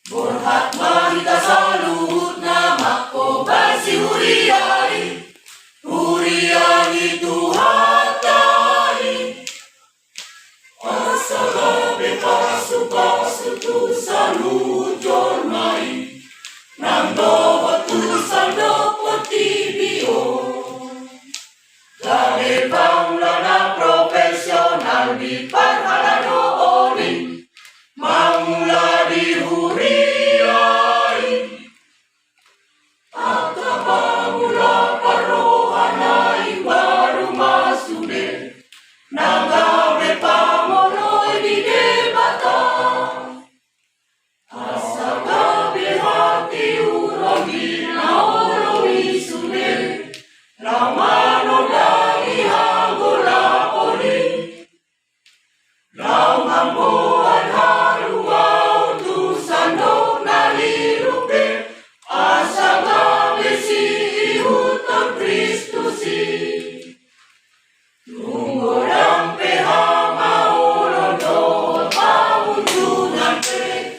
Burhat mahita sa luhut na makobasi huriani, huriani Tuhan tani. Asa gabi pasu-pasu tu sa luhut jormai, nang dohot tu sa dopot tibio. Gabi panglana profesional di parhalado orin, mangula di huriai. Ata pamula parohanai baru masude, nagabe pamoloy di debata. Asa gabi hati urangi na oroi sude, ramano dai hagula oli. Lamambuan haluau tu sandok nalirupe, asa gabi si ihutan Kristusi. Tunggodang pehama ulon doon paunjunan pe,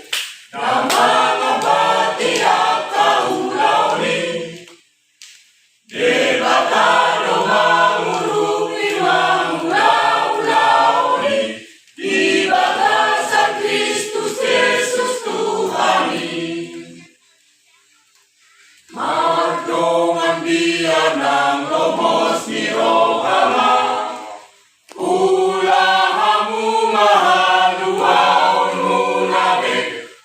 na mga bati at kaulaw ni. Debatado mangurupi mangulaw ni, di bagasan Kristus Yesus Tuhani. Magdongan dia ng lomos ni Rohama, ulahamu mahaluaon munabe,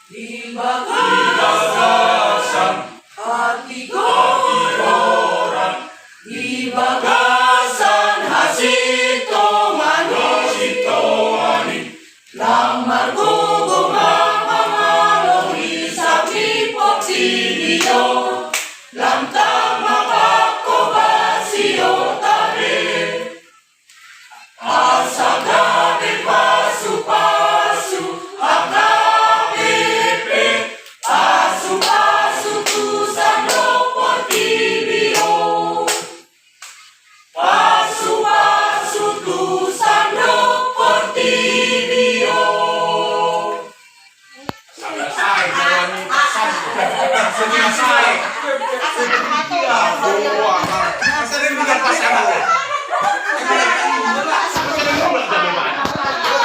di bagasan at igoran, di bagasan hasito mani, lang margugumamamalohi sa pipot siniyo, lang tama pakobasyo tabi. Asa gabi pasu-pasu at napipi, pasu-pasu tu sa dopot tibio. Pasu-pasu tu sa dopot tibio. Selesai jalan selesai. Masa dia bikin pasangan.